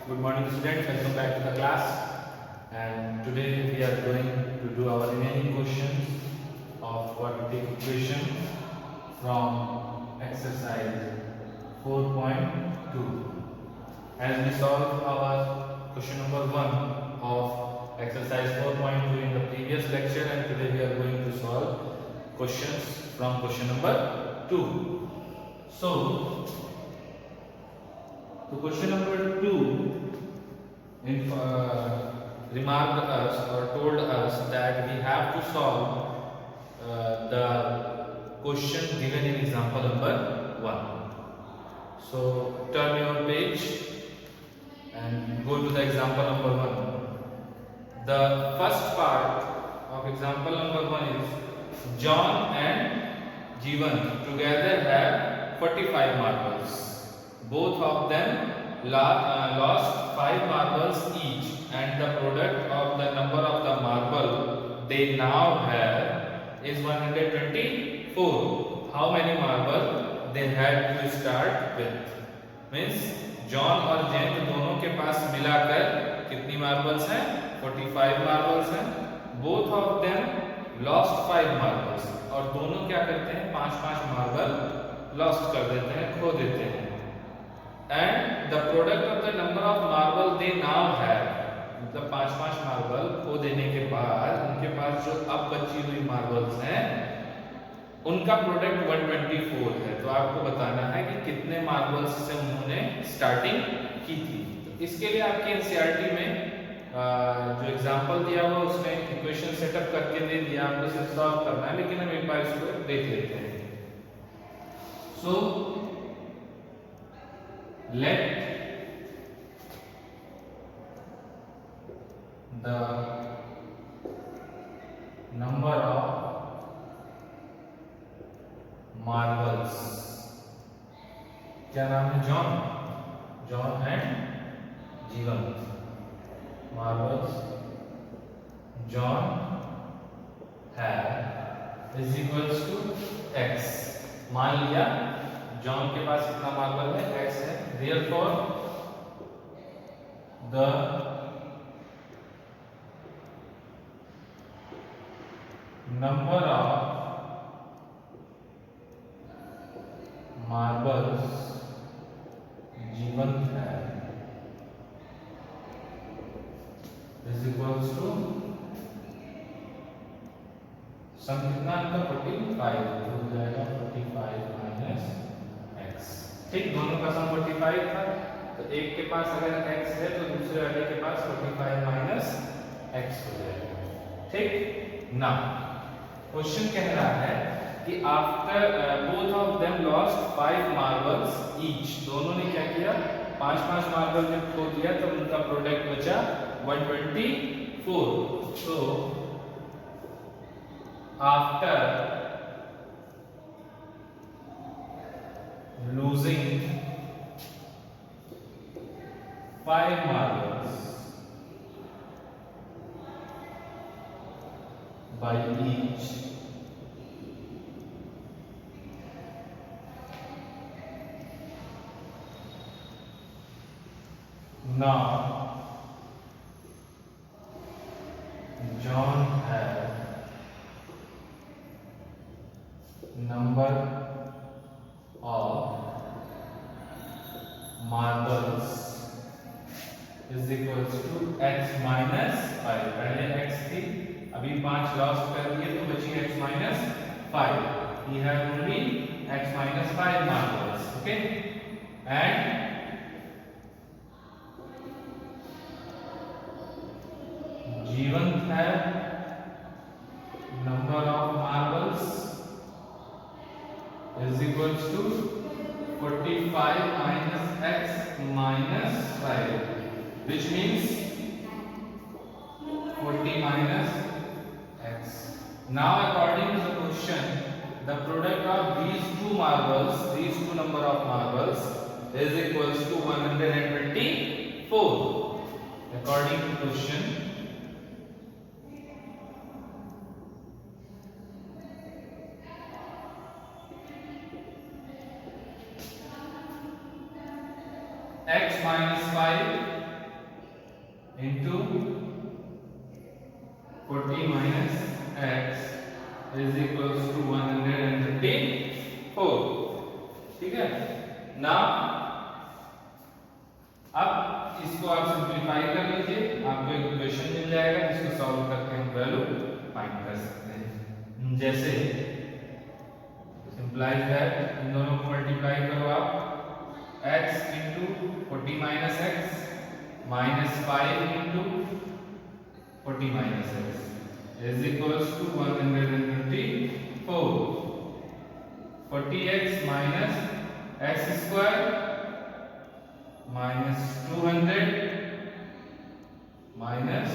Good morning students, welcome back to the class, and today we are going to do our remaining questions of quadratic equation from exercise 4.2. As we solved our question number 1 of exercise 4.2 in the previous lecture, and today we are going to solve questions from question number 2. So question number 2 remarked us or told us that we have to solve the question given in example number 1. So turn your page and go to the example number 1. The first part of example number 1 is John and Jeevan together have 45 marbles. Both of them lost 5 marbles each, and the product of the number of the marble they now have is 124. How many marble they had to start with? Means John और जेन दोनों के पास मिलाकर कितनी marbles हैं? 45 marbles हैं. Both of them lost 5 marbles, और दोनों क्या करते हैं? 5-5 मार्बल लॉस्ट कर देते हैं, खो देते हैं. And the product of the number of marble they now have, मतलब 5-5 मार्बल खो देने के बाद उनके पास जो अब बची हुई मार्बल्स हैं उनका प्रोडक्ट 124 है. तो आपको बताना है कि कितने मार्बल्स से उन्होंने स्टार्टिंग की थी. तो इसके लिए आपके एनसीईआरटी में जो एग्जांपल दिया हुआ उसमें इक्वेशन सेटअप करके दे दिया, आपको सिर्फ सॉल्व करना है. लेकिन हम एक बार इसको देख लेते हैं. सो let the number of marbles, क्या नाम है? John and Jeevan. Marbles John have is equals to x. मान लिया जॉन के पास कितना मार्बल है? x है. Therefore, the number of marbles जीवन है is equals to सम कितना है? 45 हो जाएगा. 45 माइनस x. ठीक, दोनों का सम 45 था. तो एक के पास अगर x है तो दूसरे वाले के पास 45 माइनस x हो जाएगा. ठीक ना. क्वेश्चन कह रहा है कि after both of them lost 5 marbles each. दोनों ने क्या किया? 5-5 मार्बल जब खो दिया तो उनका प्रोडक्ट बचा 124. So after losing 5 marbles by each, now John had number of marbles is equals to x minus 5. पहले x थी, अभी 5 लॉस कर दिए तो बची x minus 5. We have only x minus 5 marbles. Okay, and जीवन है number of marbles is equals to 45 minus x minus 5, which means 40 minus x. Now according to the question, the product of these two marbles, these two number of marbles is equals to 124. According to question, x minus 5 into 40 minus x is equals to 134. ठीक है ना। अब इसको आप simplify कर लीजिए, आपको एक इक्वेशन मिल जाएगा जिसको सॉल्व करके हम वैल्यू फाइंड कर सकते हैं। जैसे सिंप्लाइज दैट, इन दोनों को मल्टीप्लाई करो आप, x into 40 minus x minus 5 into 40 minus x is equals to 124. 40x minus x square minus 200 minus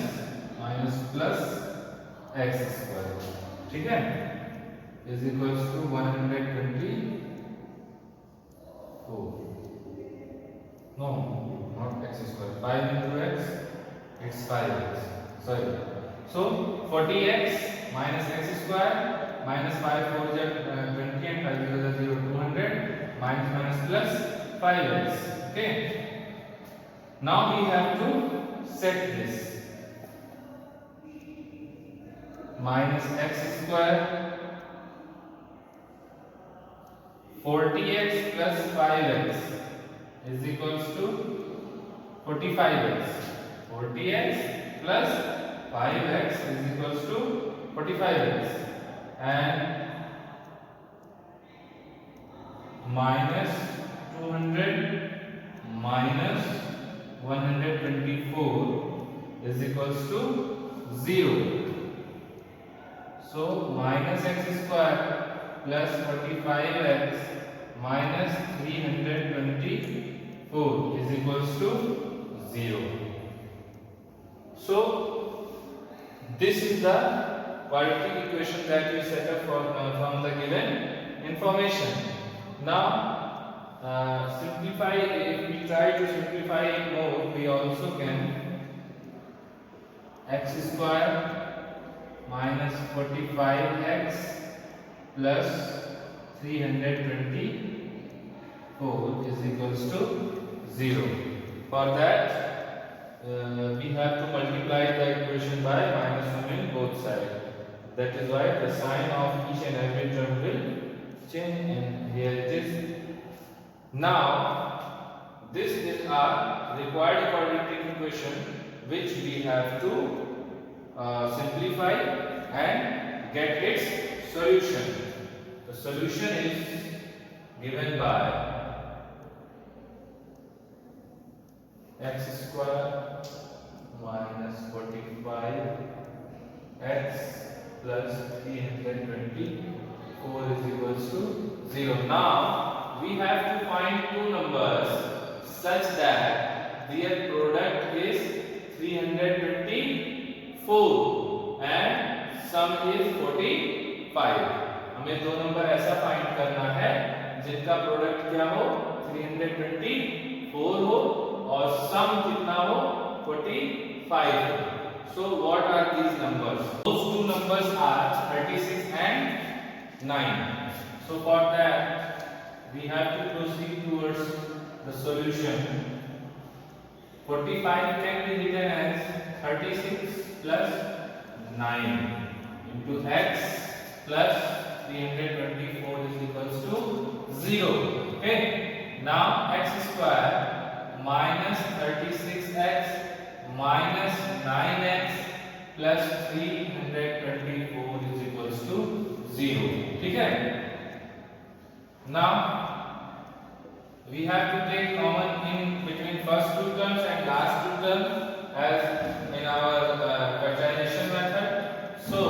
plus x square, ठीक है, is equals to 124. No, not x square. 5 into x, it's 5x. Sorry. So 40x minus x square minus 5 4 is 20 and 5 is 0 200 minus plus 5x. Okay. Now we have to set this. Minus x square 40x plus 5x is equals to 45x. 40x plus 5x is equals to 45x, and minus 200 minus 124 is equals to 0. So minus x square plus 45x minus 324 is equals to 0. So this is the quadratic equation that we set up from the given information. Now simplify, if we try to simplify it more, we also can x square minus 45x plus 324 is equals to 0. For that we have to multiply the equation by minus 1 in both sides. That is why the sign of each and every term will change, and here it is. Now this is our required quadratic equation which we have to simplify and get its solution. The solution is given by x square minus 45x plus 324 is equals to 0. Now we have to find two numbers such that their product is 324 and sum is 45. हमें दो number ऐसा find करना है जिनका product क्या हो, 324 हो और सम कितना हो, 45 हो. So what are these numbers? Those two numbers are 36 and 9. So for that we have to proceed towards the solution. 45 can be written as 36 plus 9 into x plus 324 is equals to 0. Okay. Now x square minus 36x minus 9x plus 324 is equals to 0. ठीक है. Now we have to take common in between first two terms and last two terms as in our factorization method. So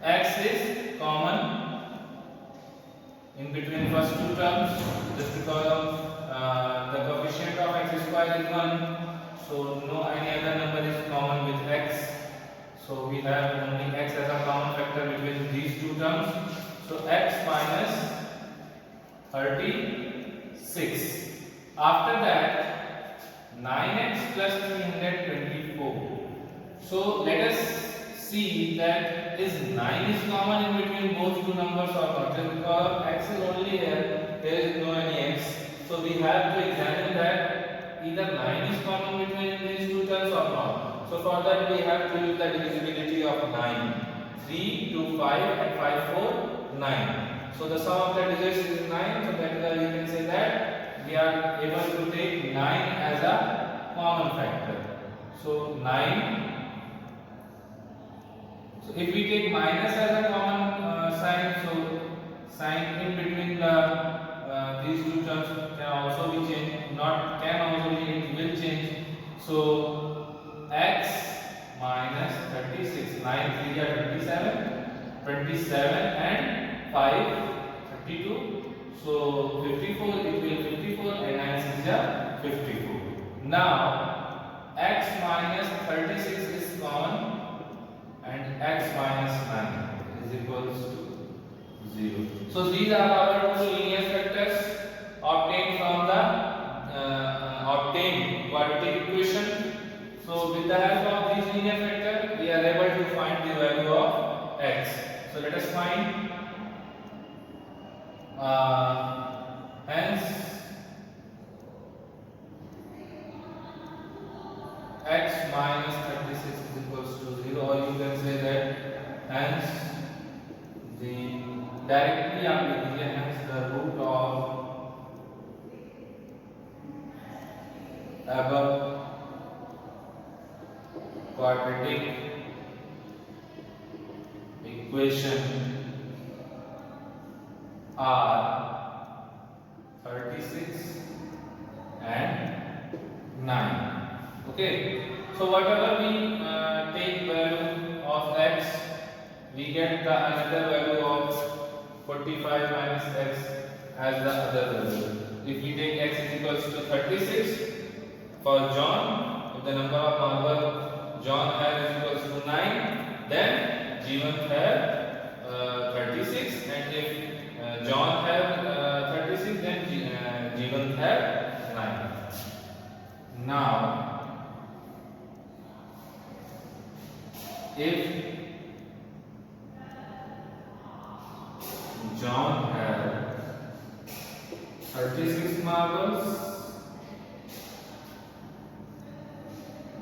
x is common in between first two terms just because of the coefficient of x square is 1, so no any other number is common with x, so we have only x as a common factor between these two terms. So x minus 36. After that 9x plus 324. So let us see that is 9 is common in between both two numbers or not. Just because x is only here, there is no any x. So we have to examine that common between these two terms or not? So for that we have to use the divisibility of 9. 3, 2, 5 and 5, 4, 9. So the sum of the digits is 9. So that is why you can say that we are able to take 9 as a common factor. So 9. So if we take minus as a common sign, so sign in between the these two terms can also be changed. Not can also be changed, will change. So x minus 36. 9 3 are 27. 27 and 5 32. So 54 it will 54 and 9 6 are 54. Now x minus 36 is common and x minus 9 is equals to 0. So these are our two linear factors obtained from the obtained quadratic equation. So with the help of these linear factor we are able to find the value of x. So let us find hence x minus 36 is equals to 0, or you can say that hence the directly आप लिख दीजिए hence the root of above quadratic equation are 36 and 9. Okay, so whatever we take value of x, we get the another value of 45 minus x as the other value. If we take x is equals to 36 for John, if the number of marble John has is equals to 9, then Jeevan has 36, and if John has 36, then Jeevan has 9. Now if John had 36 marbles,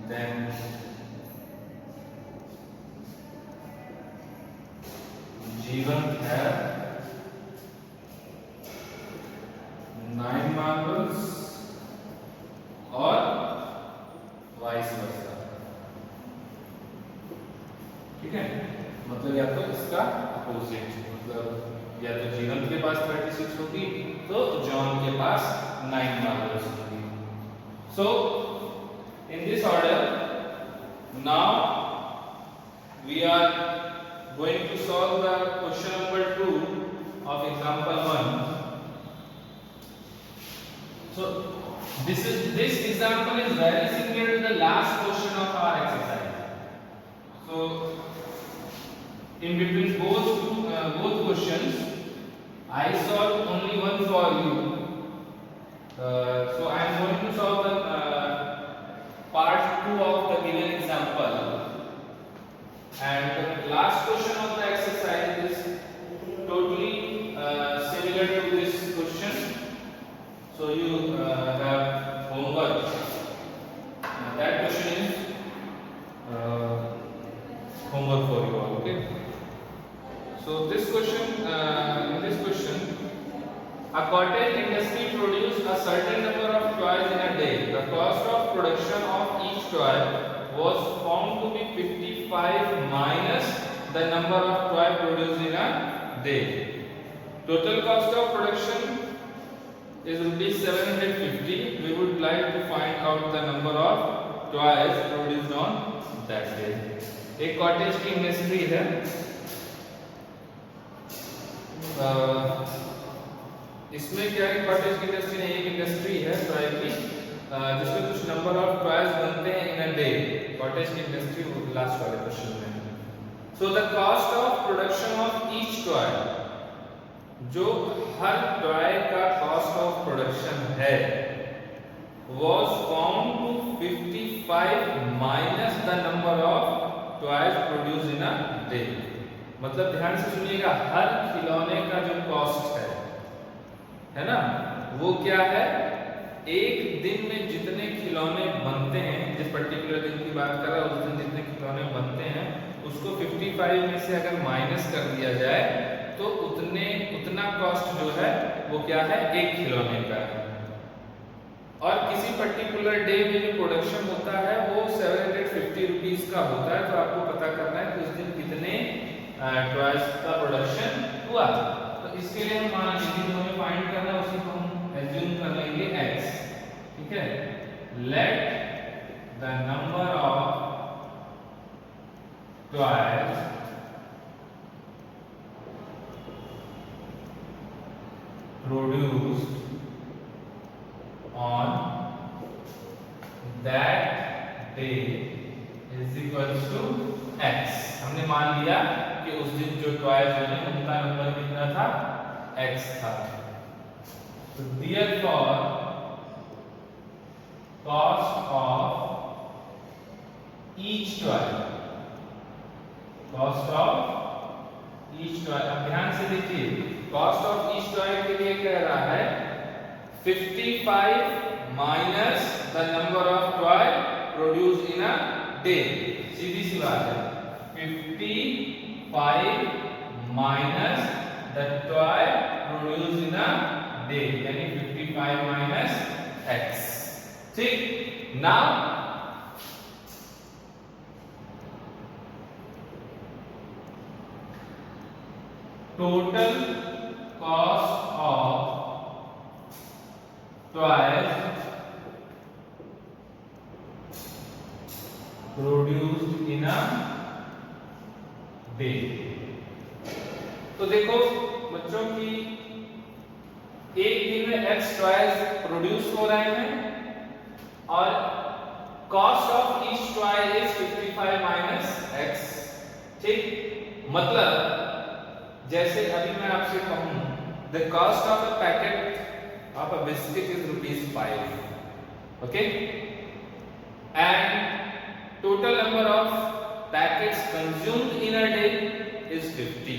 then Jeevan had 9 marbles और vice versa. ठीक है, मतलब या तो इसका opposite, मतलब या तो जीवन के पास 36 होगी तो जॉन के पास 9 मार्बल्स होगी. So in this order now we are going to solve the question number 2 of example 1. So this example is very similar to the last question of our exercise. So in between both questions I solved only one for you. So I am going to solve the part 2 of the given example. And the last question of the exercise is totally similar to this question. So you have homework. That question is homework for you all. Okay. So this question, in this question, a cottage industry produced a certain number of toys in a day. The cost of production of each toy was found to be 55 minus the number of toy produced in a day. Total cost of production is rupees 750. We would like to find out the number of toys produced on that day. एक cottage की industry है, इसमें क्या है, cottage की industry नहीं, एक industry है टॉय की जिसमें कुछ नंबर ऑफ टॉयज बनते हैं इन अ डे. कॉटेज की इंडस्ट्री लास्ट वाले क्वेश्चन में. So the cost of production of each toy, जो हर टॉय का कॉस्ट ऑफ प्रोडक्शन है, was found to 55 minus the number of toys produced in a day. मतलब ध्यान से सुनिएगा, हर खिलौने का जो कॉस्ट है ना, वो क्या है, एक दिन में जितने खिलौने बनते हैं, जिस पर्टिकुलर दिन की बात कर रहा हूँ, उस दिन जितने खिलौने बनते हैं उसको 55 में से अगर माइनस कर दिया जाए तो उतना कॉस्ट जो है वो क्या है, एक खिलौने का है। और किसी पर्टिकुलर डे में जो प्रोडक्शन होता है वो 750 रुपीज का होता है। तो आपको पता करना है कि उस दिन कितने टॉयज का प्रोडक्शन हुआ। तो इसके लिए हम मान लीजिए जो हमें फाइंड करना है उसी को हम एज्यूम कर लेंगे x, ठीक है। Let the number of toys produced on that day is equals to x। हमने मान लिया कि उस दिन जो टॉयज बने उनका नंबर कितना था, x था। तो therefore cost of each toy, cost of each toy, अब ध्यान से देखिए, कॉस्ट ऑफ ईच टॉय के लिए कह रहा है 55 minus the number of toy produced in a day. सीधी सी बात है, 55 minus the toy produced in a day, यानी 55 माइनस x, ठीक। Now total cost of toys produced in a day। तो देखो बच्चों की एक दिन में x टॉयज प्रोड्यूस हो रहे हैं और cost of each toy is 55 minus x, ठीक। मतलब जैसे अभी मैं आपसे कहूं the cost of a packet of a biscuit is ₹5, okay, and total number of packets consumed in a day is 50.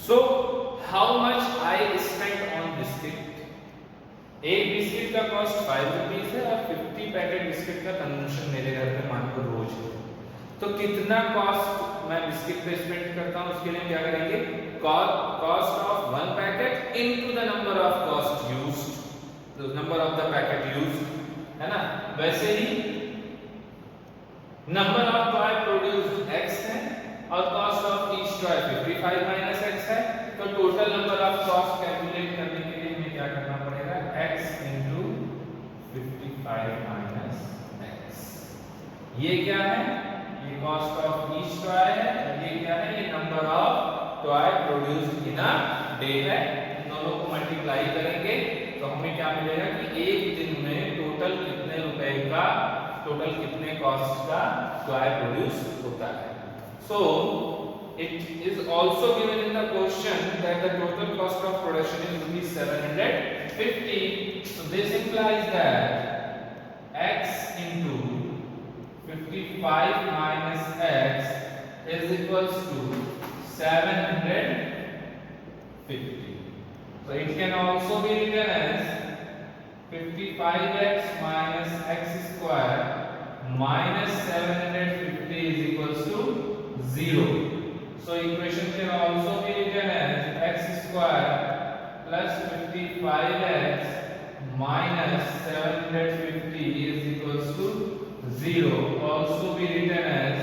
So how much I spent on biscuit? एक biscuit का cost 5 rupees है और 50 पैकेट बिस्किट का consumption मेरे घर में मान लो रोज है। तो कितना कॉस्ट मैं बिस्किट पे स्पेंड करता हूं, उसके लिए क्या करेंगे, cost of one packet into the number of cost used, the number of the packet used, है ना। वैसे ही number of toy produced x है और cost of each toy 55 minus x है। तो total number of cost calculate करने के लिए हमें क्या करना पड़ेगा, x इनटू 55 माइनस x। ये क्या है, ये कॉस्ट ऑफ ईच टॉय है, ये क्या है, ये number of toy produced in a day है। इन दोनों को मल्टीप्लाई करेंगे तो हमें क्या मिलेगा कि एक दिन में टोटल कितने रुपए का, टोटल कितने कॉस्ट का टॉय प्रोड्यूस होता है। So it is also given in the question that the total cost of production is ₹750। So this implies that x into 55 minus x is equals to 750। So it can also be written as 55x minus x square minus 750 is equals to 0. So equation can also be written as x square plus 55x minus 750 is equals to 0, also be written as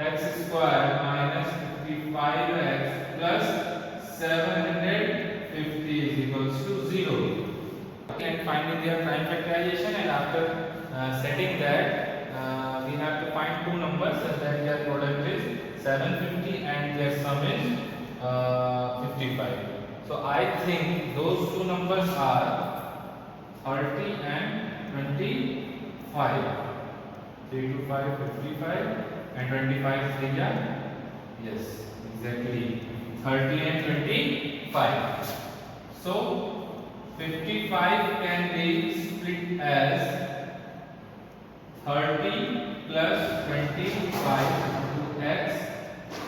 x square minus 55x plus 750 is equals to 0. And finding their prime factorization, and after setting that we have to find two numbers such that their product is 750 and their sum is 55. So I think those two numbers are 30 and 25. 3 to 5 55 and 25 3 are, yes, exactly 30 and 25. So 55 can be split as 30 plus 25 into x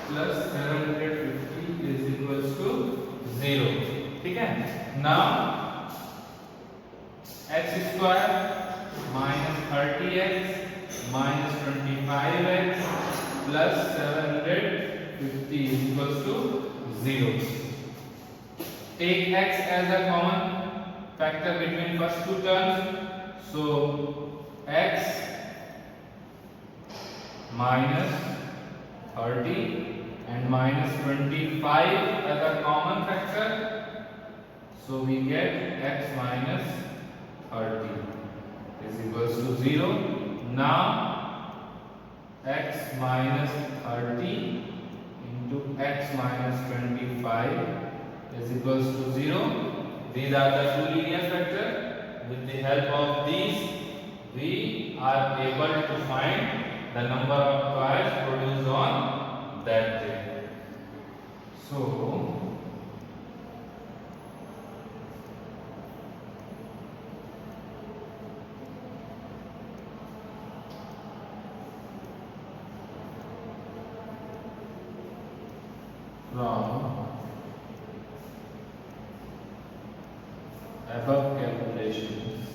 plus 750 is equals to 0, ठीक है। Now x square minus 30x minus 25x plus 750 is equals to 0. Take x as a common factor between first two terms. So x minus 30 and minus 25 as a common factor. So we get x minus 30 is equals to 0. Now x minus 30 into x minus 25 is equals to 0. These are the two linear factors. With the help of these, we are able to find the number of toys produced on that day. So from above calculations,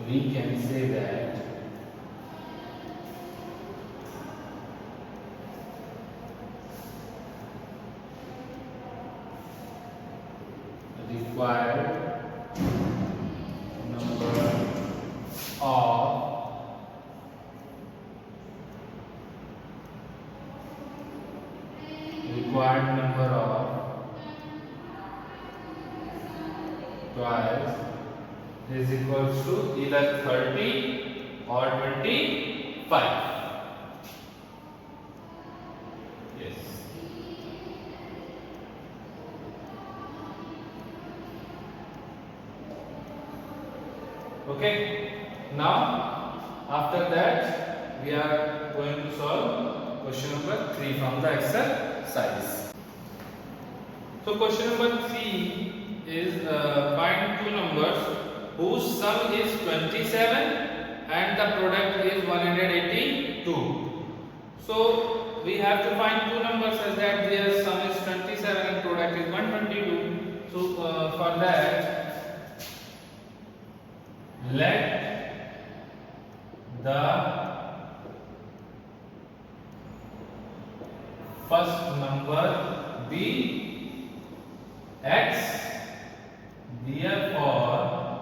we can say that required number of toys is equals to either 30 or 25. Yes. Okay. Now after that we are going to solve question number 3 from the exercise. So question number 3 is find two numbers whose sum is 27 and the product is 182. So we have to find two numbers as that their sum is 27 and product is 122. So for that, let the first number be x. Therefore,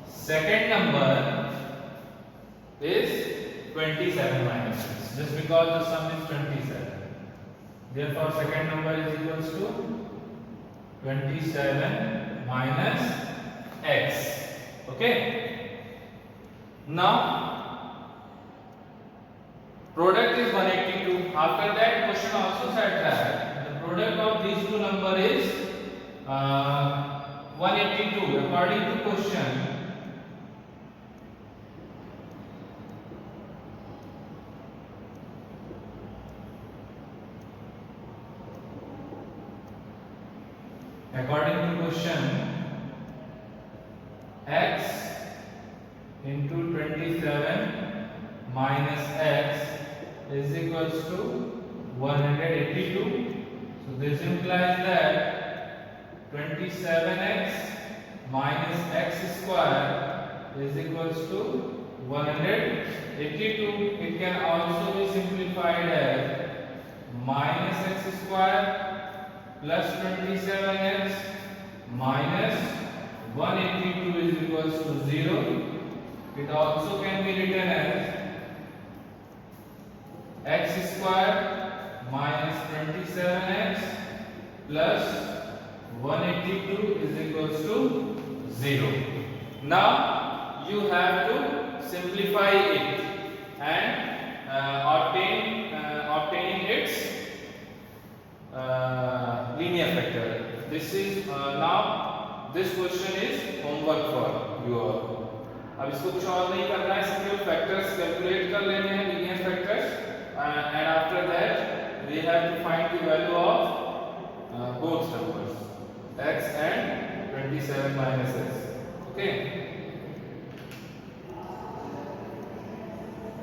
second number is 27 minus 6, just because the sum is 27. Therefore, second number is equals to 27 minus x. Okay. Now, product is 182. After that, question also said that the product of these two numbers is 182. According to question, x into 27 minus x is equals to 182. So this implies that 27x minus x square is equals to 182. It can also be simplified as minus x square plus 27x minus 182 is equals to 0. It also can be written as x square minus 27x plus 182 is equals to 0. Now you have to simplify it and obtaining its linear factor. This is now this question is homework for you all. अब इसको कुछ और नहीं करना है, सिर्फ factors calculate कर लेने हैं, linear factors, and after that we have to find the value of both numbers x and 27 minus x. Okay.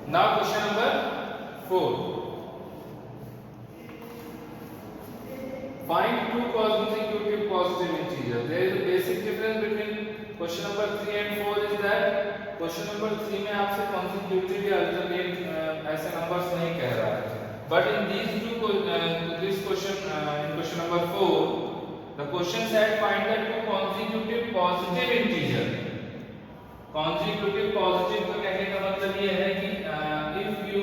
Now question number 4. Find two consecutive positive integers. There is a basic difference between question number 3 and 4 is that question number 3 में आपसे consecutive या alternate ऐसे numbers नहीं कह रहा है. But in this question, in question number 4, the question said find the two consecutive positive integer. Consecutive positive का कहने का मतलब ये है कि if you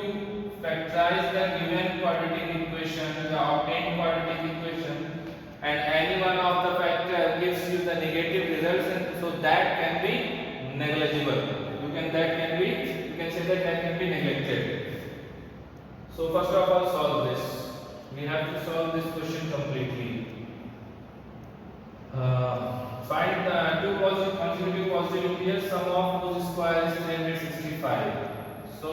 factorize the given quadratic equation, the obtained quadratic equation, and any one of the factor gives you the negative results, and so that can be negligible. You can say that can be neglected. So first of all, solve this. We have to solve this question completely. Find the two consecutive positive integers. Sum of whose square is 365. So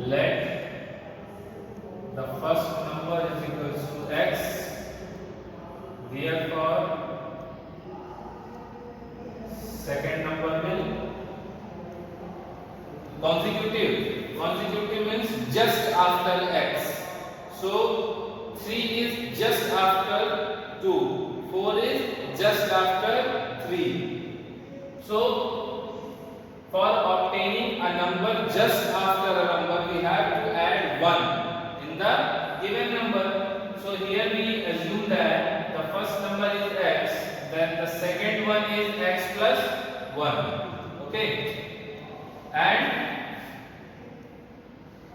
let the first number is equals to x. Therefore, second number will consecutive means just after x. So 3 is just after 2, 4 is just after 3. So for obtaining a number just after a number, we have to add 1 in the given number. So here we assume that the first number is x, then the second one is x plus 1. Okay. And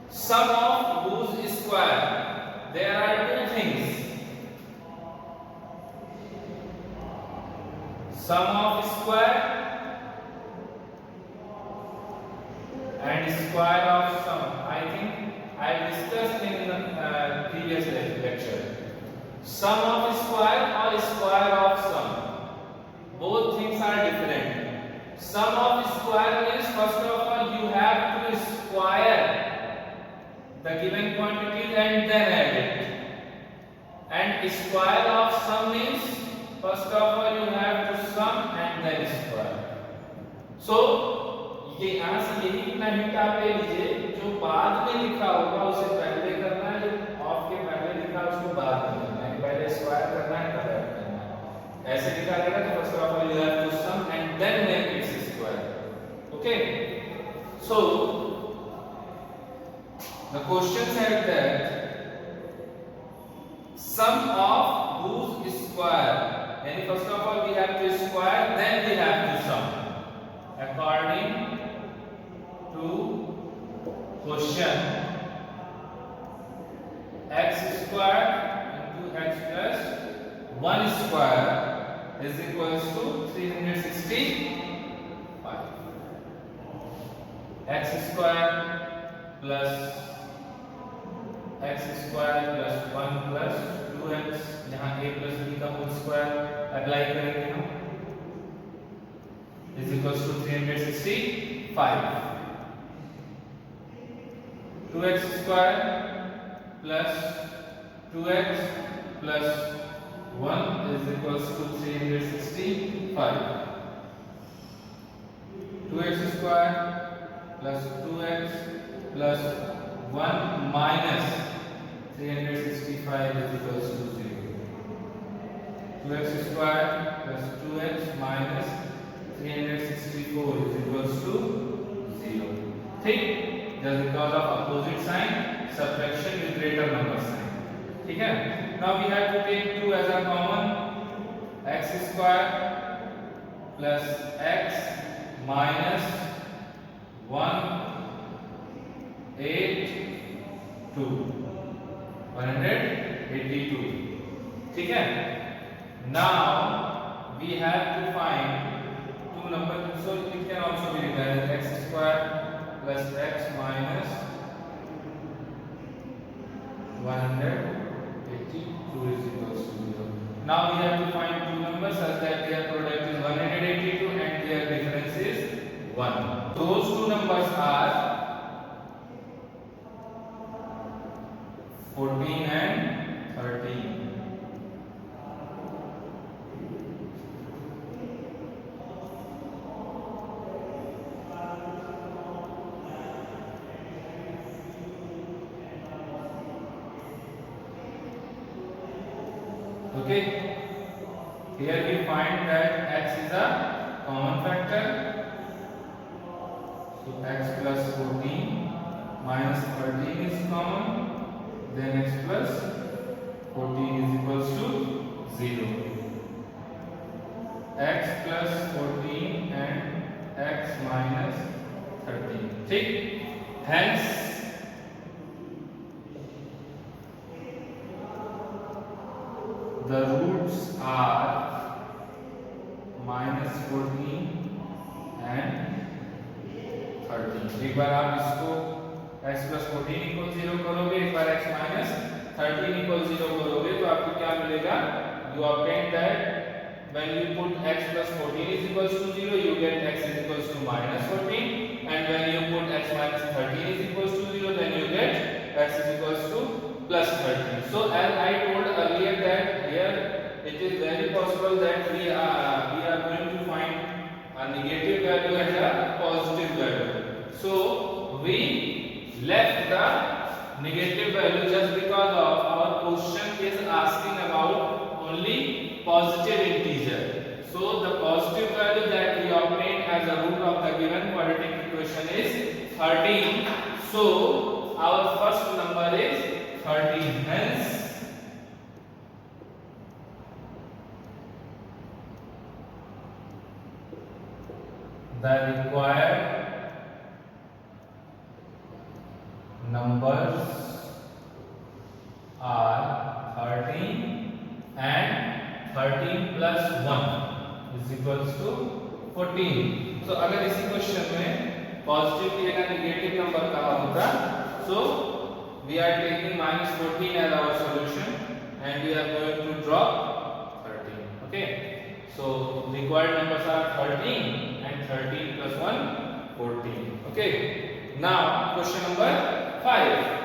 sum of whose square, there are two things. Sum of square and square of sum. I think I discussed in the previous lecture. Sum of square or square of sum, both things are different. Sum of square means first of all you have to square the given quantities and then add it. And square of sum means first of all you have to sum and then square. So ये यहाँ से यही इतना hint आप ले लीजिए, जो बाद में लिखा होगा उसे पहले करना है, जो ऑफ के पहले लिखा है उसको बाद में करना है. पहले स्क्वायर करना है तब ऐड करना है. ऐसे लिखा रहेगा तो first of all you have to sum and then make its square. Okay. So the question said that sum of whose square, and first of all we have to square, then we have to sum according to question. X square into x plus 1 square is equals to 365. X square plus 1 plus 2x, यहाँ a plus b का whole square apply करेंगे हम, is equals to 365. 2x square plus 2x plus 1 is equals to 365. 2x square plus 2x plus 1 minus 365 is equals to 0. 2x square plus 2x minus 364 is equals to 0. ठीक, just because of opposite sign, subtraction with greater number sign. ठीक है. Now we have to take 2 as a common. X square plus x minus 182. 182. ठीक है. Now we have to find two numbers, so it can also be written as x square plus x minus 182 is equals to 0. Now we have to find two numbers such that their product is 182 and their difference is 1. Those two numbers are 14 and 13. Okay. Here we find that x is a common factor. So x plus 14 minus 13 is common. Then x plus 14 is equals to 0. X plus 14 and x minus 13. ठीक. Hence the roots are minus 14 and 13. एक बार आप इसको x plus 14 equal 0 करोगे, एक बार x minus 13 equal 0 करोगे तो आपको क्या मिलेगा? You obtain that when you put x plus 14 is equals to 0, you get x is equals to minus 14, and when you put x minus 13 is equals to 0, then you get x is equals to plus 13. So as I told earlier that here it is very possible that we are going to find a negative value and a positive value. So we left the negative value just because of our question is asking about only positive integer. So the positive value that we obtain as a root of the given quadratic equation is 13. So our first number is 13. Hence the required numbers are 13 and 13 plus 1 is equals to 14. So अगर इसी question में positive की जगह negative number कहा होता, so we are taking minus 14 as our solution and we are going to drop 13. Okay, so required numbers are 13 and 13 plus 1 14. Okay, now question number 5.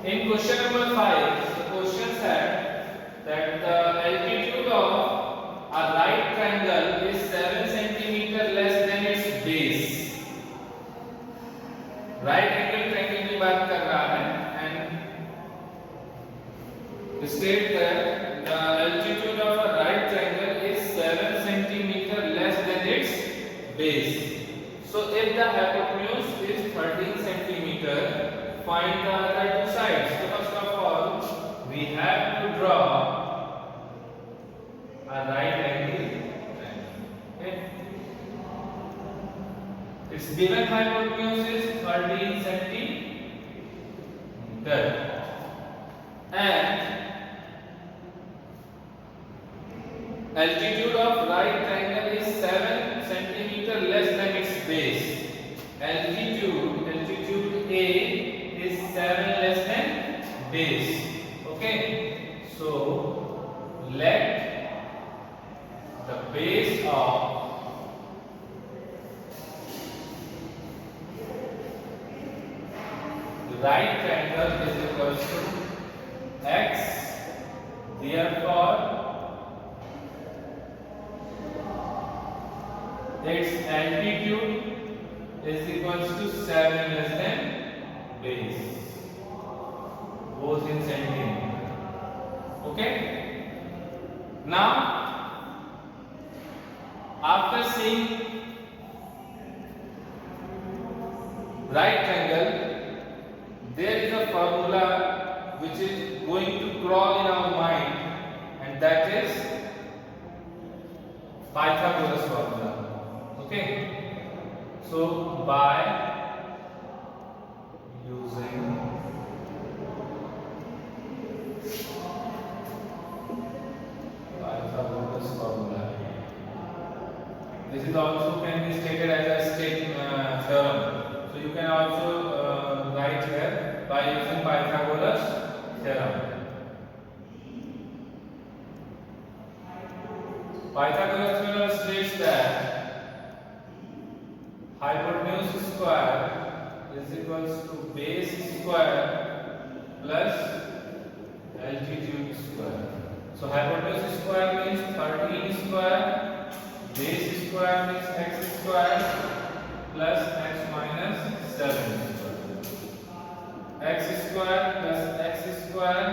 In question number 5, the question said that the altitude of a right triangle is 7 centimeter less than its base. Right angle triangle की बात कर रहा है and state that the altitude of a right triangle is 7 centimeter less than its base. So if the hypotenuse is 13 centimeter, find the other two sides. So first of all, we have to draw a right angle triangle. Okay. Its given hypotenuse is 13 centimeter and altitude of right triangle is 7 centimeter less than its base. Altitude A is 7 less than base. Okay, so let the base of the right triangle is equals to x. Therefore its altitude is equals to 7 less than base, both in centimeter. Okay, now after seeing right triangle, there is a formula which is going to crawl in our mind, and that is Pythagoras formula. Okay, so by using Pythagoras formula, this is also can be stated as a theorem. So you can also write here by using Pythagoras theorem. Pythagoras theorem states that hypotenuse square is equals to base square plus altitude square. So hypotenuse square means 13 square, base square means x square plus x minus 7 square. x square plus x square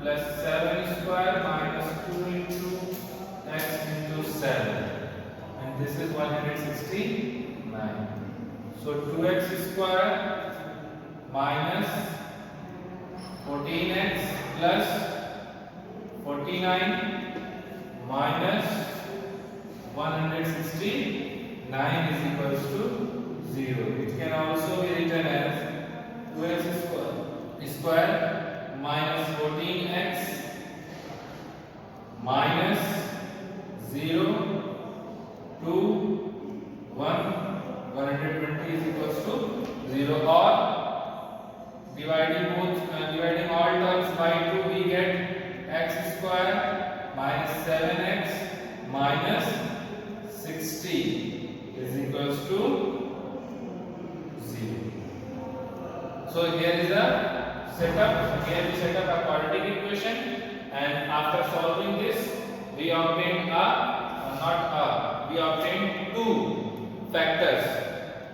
plus 7 square minus 2 into x into 7, and this is 169. So 2x square minus 14x plus 49 minus 169 is equals to 0. It can also be written as 2x square minus 14x minus 0 to 1 120 is equals to 0, or dividing all terms by 2 we get x square minus 7x minus 60 is equals to 0. So here is the setup. Here we set up a quadratic equation, and after solving this we obtained two factors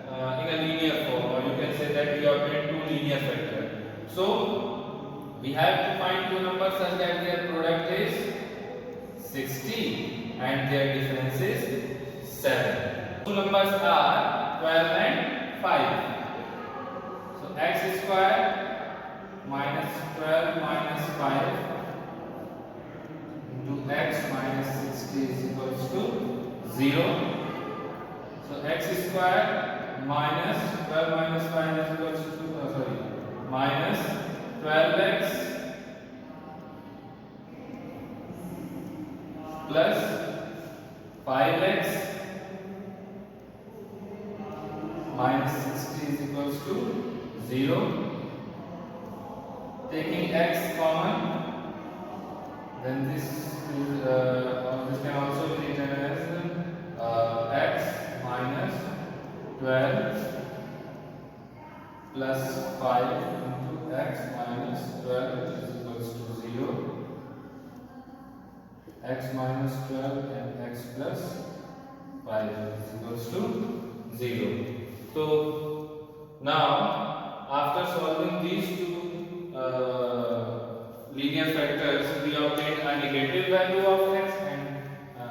in a linear form, or you can say that we obtained two linear factors. So we have to find two numbers such that their product is 60 and their difference is 7. Two numbers are 12 and 5. So x square minus 12 minus 5 into x minus 60 is equals to 0. So x square minus 12 minus 5 is equals to minus 12x plus 5x minus 60 is equals to 0. Taking x common, then this can also be written as x minus 12 plus 5 into x minus 12 is equals to 0. X minus 12 and x plus 5 is equals to 0. So now after solving these two linear factors, we obtained a negative value of x and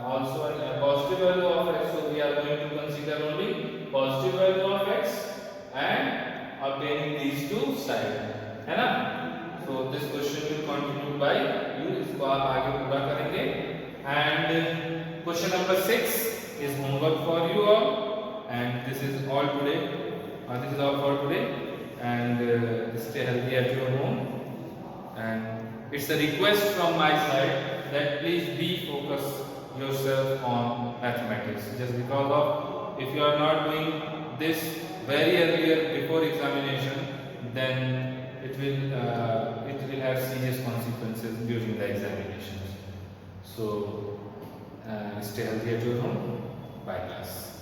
also a positive value of x. So we are going to consider only positive value of x and obtaining these two sides, है ना? So this question will continue by you. इसको आप आगे पूरा करेंगे. And question number 6 is homework for you all. And this is all today. This is all for today. And stay healthy at your home. And it's a request from my side that please be focused yourself on mathematics. Just because of if you are not doing this very earlier before examination, then it will have serious consequences during the examinations. So stay healthy at your home. Bye class.